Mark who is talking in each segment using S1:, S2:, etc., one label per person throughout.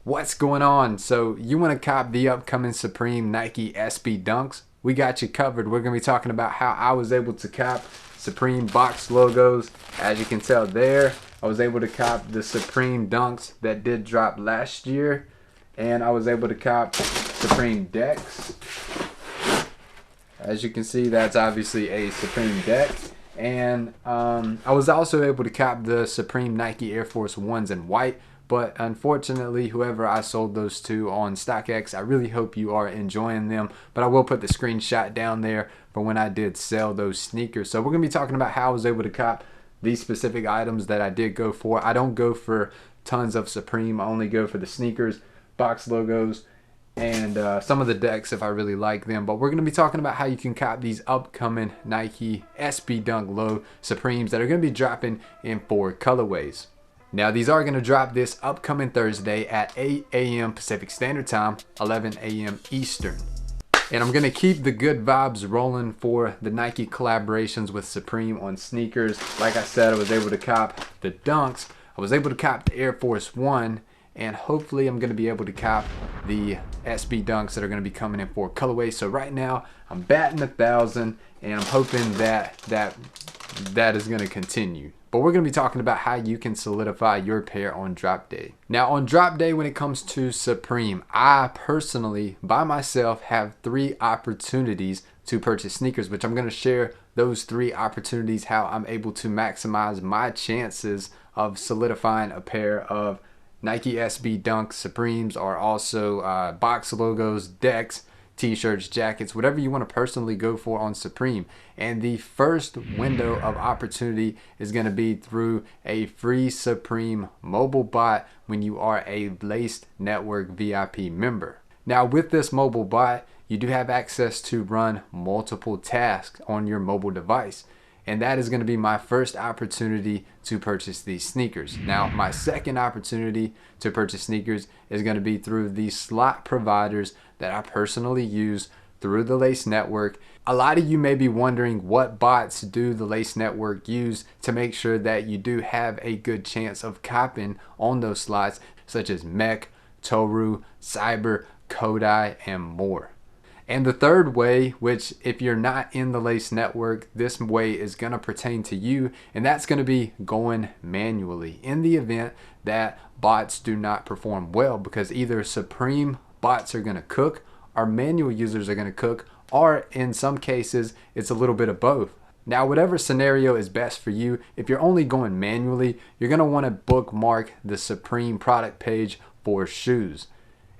S1: What's going on? So you want to cop the upcoming Supreme Nike SB Dunks? We got you covered. We're going to be talking about how I was able to cop Supreme box logos. As you can tell there, I was able to cop the Supreme Dunks that did drop last year. And I was able to cop Supreme Decks. As you can see, that's obviously a Supreme deck. And I was also able to cop the Supreme Nike Air Force Ones in white. But unfortunately, whoever I sold those to on StockX, I really hope you are enjoying them. But I will put the screenshot down there for when I did sell those sneakers. So we're going to be talking about how I was able to cop these specific items that I did go for. I don't go for tons of Supreme. I only go for the sneakers, box logos, and some of the decks if I really like them. But we're going to be talking about how you can cop these upcoming Nike SB Dunk Low Supremes that are going to be dropping in 4 colorways. Now these are going to drop this upcoming Thursday at 8 a.m. Pacific Standard Time, 11 a.m. Eastern. And I'm going to keep the good vibes rolling for the Nike collaborations with Supreme on sneakers. Like I said, I was able to cop the Dunks. I was able to cop the Air Force One. And hopefully I'm going to be able to cop the SB Dunks that are going to be coming in 4 colorways. So right now I'm batting 1,000 and I'm hoping that is going to continue. But we're going to be talking about how you can solidify your pair on drop day. Now on drop day, when it comes to Supreme, I personally by myself have 3 opportunities to purchase sneakers, which I'm going to share those 3 opportunities, how I'm able to maximize my chances of solidifying a pair of Nike SB Dunk Supremes, or also box logos, decks, t-shirts, jackets, whatever you want to personally go for on Supreme. And the first window of opportunity is going to be through a free Supreme mobile bot when you are a Laced Network VIP member. Now with this mobile bot, you do have access to run multiple tasks on your mobile device. And that is going to be my first opportunity to purchase these sneakers. Now, my second opportunity to purchase sneakers is going to be through the slot providers that I personally use through the Lace Network. A lot of you may be wondering, what bots do the Lace Network use to make sure that you do have a good chance of copping on those slots, such as Mech, Toru, Cyber, Kodai, and more. And the third way, which if you're not in the Lace Network, this way is going to pertain to you, and that's going to be going manually in the event that bots do not perform well, because either Supreme bots are going to cook or manual users are going to cook, or in some cases it's a little bit of both. Now whatever scenario is best for you, if you're only going manually, you're going to want to bookmark the Supreme product page for shoes.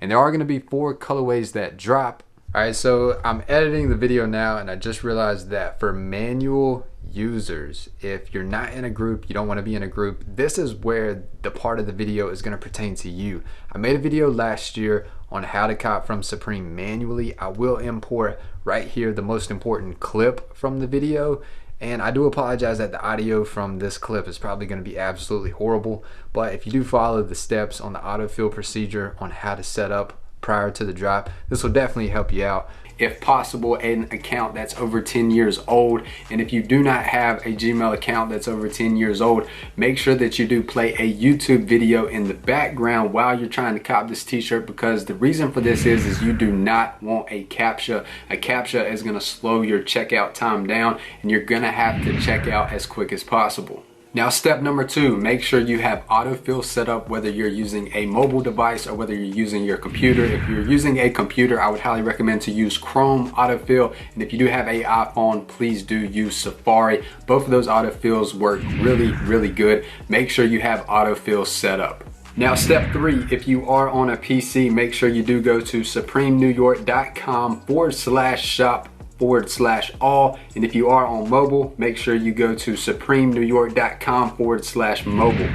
S1: And there are going to be 4 colorways that drop. Alright, so I'm editing the video now and I just realized that for manual users, if you're not in a group, you don't want to be in a group, this is where the part of the video is going to pertain to you. I made a video last year on how to cop from Supreme manually. I will import right here the most important clip from the video. And I do apologize that the audio from this clip is probably going to be absolutely horrible. But if you do follow the steps on the autofill procedure on how to set up prior to the drop, this will definitely help you out. If possible, an account that's over 10 years old. And if you do not have a Gmail account that's over 10 years old, make sure that you do play a YouTube video in the background while you're trying to cop this t-shirt, because the reason for this is you do not want a CAPTCHA. A CAPTCHA is going to slow your checkout time down and you're going to have to check out as quick as possible. Now step number 2, make sure you have autofill set up, whether you're using a mobile device or whether you're using your computer. If you're using a computer, I would highly recommend to use Chrome autofill. And if you do have an iPhone, please do use Safari. Both of those autofills work really good. Make sure you have autofill set up. Now step 3, if you are on a PC, make sure you do go to supremenewyork.com/shop/all, and if you are on mobile, make sure you go to supremenewyork.com/mobile.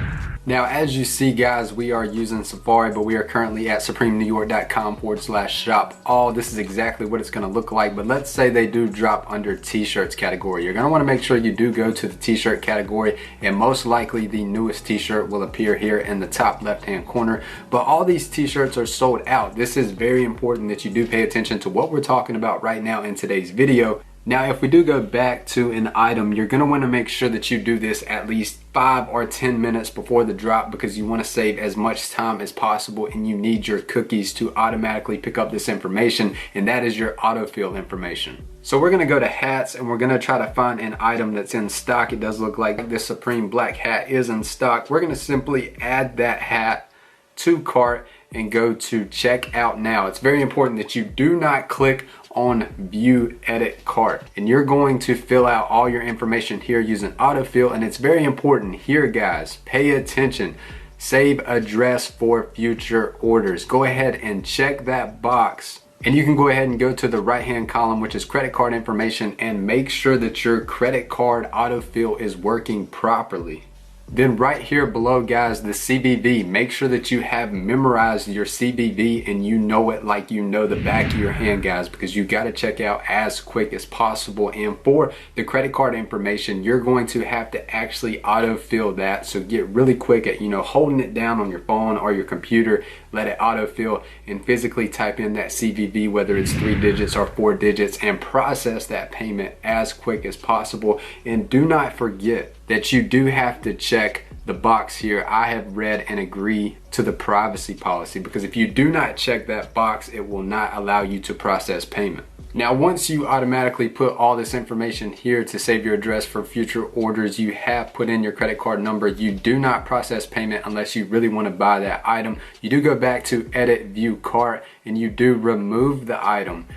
S1: Now as you see guys, we are using Safari, but we are currently at supremenewyork.com/shop all. This is exactly what it's going to look like. But let's say they do drop under t-shirts category. You're going to want to make sure you do go to the t-shirt category, and most likely the newest t-shirt will appear here in the top left hand corner. But all these t-shirts are sold out. This is very important that you do pay attention to what we're talking about right now in today's video. Now, if we do go back to an item, you're going to want to make sure that you do this at least 5 or 10 minutes before the drop, because you want to save as much time as possible, and you need your cookies to automatically pick up this information, and that is your autofill information. So we're going to go to hats, and we're going to try to find an item that's in stock. It does look like this Supreme black hat is in stock. We're going to simply add that hat to cart and go to check out now. It's very important that you do not click on view edit cart, and you're going to fill out all your information here using autofill. And it's very important here, guys, pay attention. Save address for future orders. Go ahead and check that box, and you can go ahead and go to the right hand column, which is credit card information, and make sure that your credit card autofill is working properly. Then right here below, guys, the CVV, make sure that you have memorized your CVV and you know it like you know the back of your hand, guys, because you got to check out as quick as possible. And for the credit card information, you're going to have to actually autofill that. So get really quick at, holding it down on your phone or your computer, let it autofill, and physically type in that CVV, whether it's 3 digits or 4 digits, and process that payment as quick as possible. And do not forget that you do have to check the box here. I have read and agree to the privacy policy, because if you do not check that box, it will not allow you to process payment. Now, once you automatically put all this information here to save your address for future orders, you have put in your credit card number. You do not process payment unless you really want to buy that item. You do go back to edit view cart, and you do remove the item.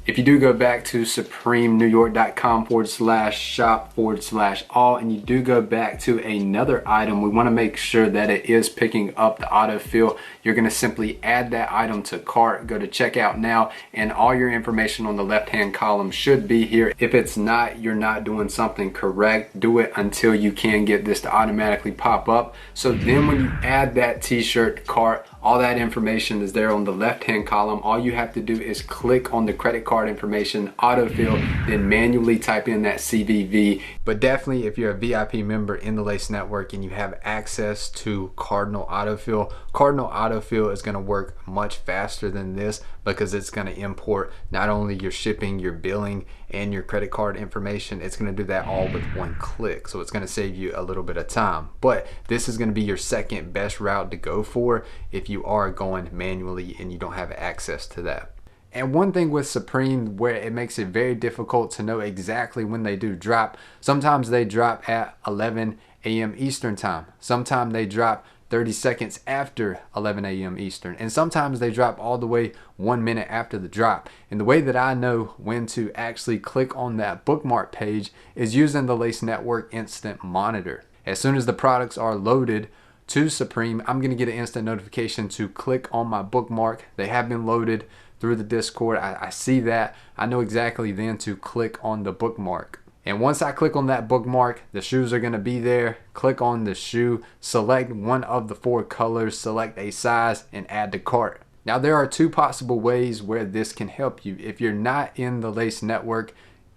S1: If you do go back to supremenewyork.com/shop/all, and you do go back to another item, we want to make sure that it is picking up the autofill. You're going to simply add that item to cart, go to checkout now, and all your information on the left hand column should be here. If it's not, you're not doing something correct. Do it until you can get this to automatically pop up. So then when you add that t-shirt to cart, all that information is there on the left hand column. All you have to do is click on the credit card information, autofill, then manually type in that CVV. But definitely, if you're a VIP member in the Lace Network and you have access to Cardinal Autofill, Cardinal Autofill is going to work much faster than this, because it's going to import not only your shipping, your billing, and your credit card information. It's going to do that all with one click, so it's going to save you a little bit of time. But this is going to be your second best route to go for if you are going manually and you don't have access to that. And one thing with Supreme, where it makes it very difficult to know exactly when they do drop, sometimes they drop at 11 a.m. Eastern time. Sometimes they drop 30 seconds after 11 a.m. Eastern, and sometimes they drop all the way 1 minute after the drop. And the way that I know when to actually click on that bookmark page is using the Lace Network Instant Monitor. As soon as the products are loaded to Supreme, I'm going to get an instant notification to click on my bookmark. They have been loaded through the Discord. I see that. I know exactly then to click on the bookmark. And once I click on that bookmark, the shoes are going to be there. Click on the shoe, select one of the 4 colors, select a size, and add to cart. Now, there are 2 possible ways where this can help you. If you're not in the Lace Network,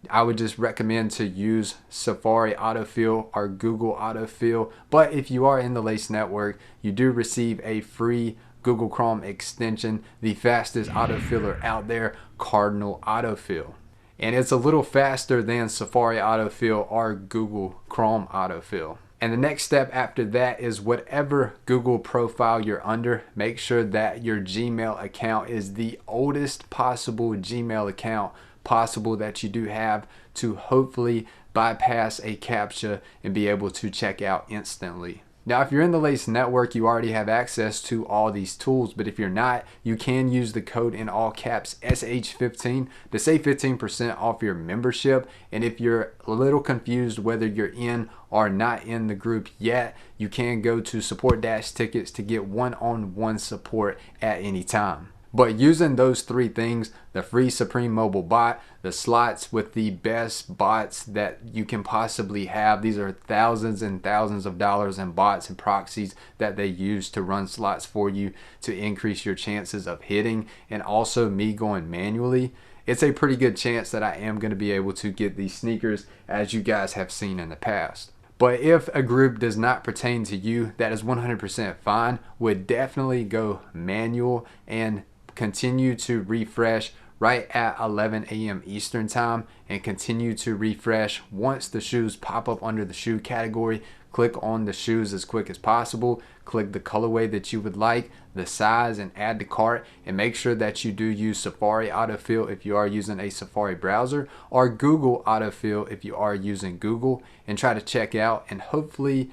S1: I would just recommend to use Safari Autofill or Google Autofill. But if you are in the Lace Network, you do receive a free Google Chrome extension, the fastest autofiller out there, Cardinal Autofill. And it's a little faster than Safari Autofill or Google Chrome Autofill. And the next step after that is whatever Google profile you're under, make sure that your Gmail account is the oldest possible Gmail account possible that you do have, to hopefully bypass a CAPTCHA and be able to check out instantly. Now, if you're in the Lace Network, you already have access to all these tools, but if you're not, you can use the code in all caps SH15 to save 15% off your membership. And if you're a little confused whether you're in or not in the group yet, you can go to support-tickets to get one-on-one support at any time. But using those 3 things, the free Supreme mobile bot, the slots with the best bots that you can possibly have. These are thousands and thousands of dollars in bots and proxies that they use to run slots for you to increase your chances of hitting. And also me going manually, it's a pretty good chance that I am going to be able to get these sneakers, as you guys have seen in the past. But if a group does not pertain to you, that is 100% fine. Would definitely go manual and continue to refresh, right at 11 a.m. Eastern time and continue to refresh. Once the shoes pop up under the shoe category, click on the shoes as quick as possible, click the colorway that you would like, the size, and add to cart. And make sure that you do use Safari autofill if you are using a Safari browser, or Google autofill if you are using Google, and try to check out. And hopefully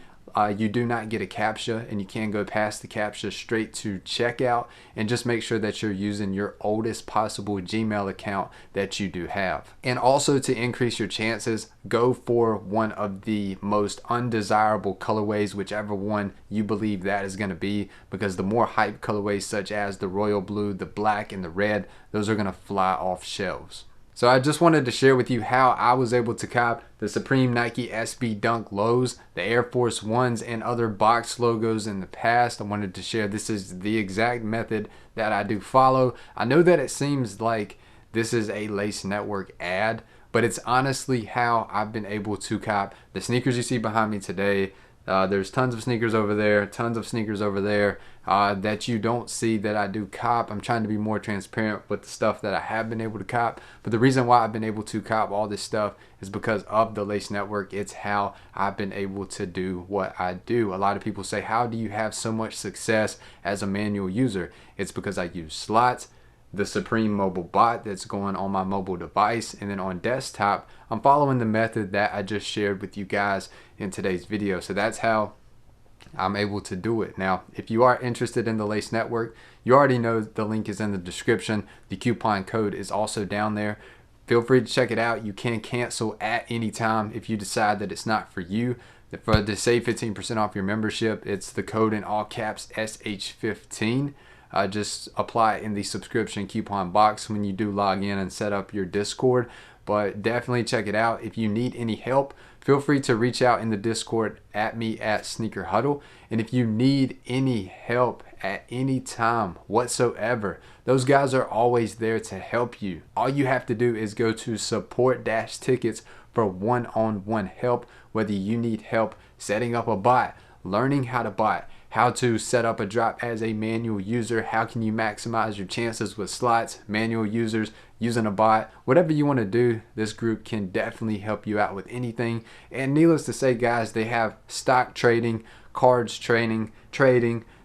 S1: you do not get a CAPTCHA, and you can go past the CAPTCHA straight to checkout. And just make sure that you're using your oldest possible Gmail account that you do have. And also, to increase your chances, go for one of the most undesirable colorways, whichever one you believe that is going to be, because the more hype colorways such as the royal blue, the black, and the red, those are going to fly off shelves. So I just wanted to share with you how I was able to cop the Supreme Nike SB Dunk lows, the Air Force Ones, and other box logos in the past. I wanted to share this is the exact method that I do follow. I know that it seems like this is a Lace Network ad, but it's honestly how I've been able to cop the sneakers you see behind me today. There's tons of sneakers over there, tons of sneakers over there that you don't see that I do cop. I'm trying to be more transparent with the stuff that I have been able to cop. But the reason why I've been able to cop all this stuff is because of the Lace Network. It's how I've been able to do what I do. A lot of people say, how do you have so much success as a manual user? It's because I use slots, the Supreme mobile bot that's going on my mobile device, and then on desktop I'm following the method that I just shared with you guys in today's video. So that's how I'm able to do it. Now, if you are interested in the Lace Network, you already know the link is in the description. The coupon code is also down there. Feel free to check it out. You can cancel at any time if you decide that it's not for you. To save 15% off your membership, it's the code in all caps SH15. Just apply it in the subscription coupon box when you do log in and set up your Discord. But definitely check it out. If you need any help, feel free to reach out in the Discord at me at Sneaker Huddle. And if you need any help at any time whatsoever, those guys are always there to help you. All you have to do is go to support-tickets for one-on-one help, whether you need help setting up a bot, learning how to bot, how to set up a drop as a manual user, how can you maximize your chances with slots, manual users, using a bot, whatever you want to do, this group can definitely help you out with anything. And needless to say, guys, they have stock trading, cards trading.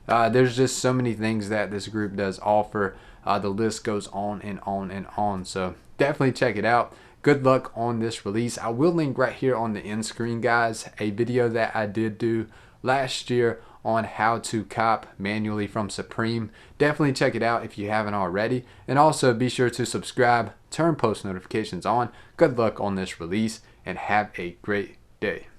S1: There's just so many things that this group does offer. The list goes on and on and on. So definitely check it out. Good luck on this release. I will link right here on the end screen, guys, a video that I did do last year on how to cop manually from Supreme. Definitely check it out if you haven't already. And also be sure to subscribe, turn post notifications on. Good luck on this release, and have a great day.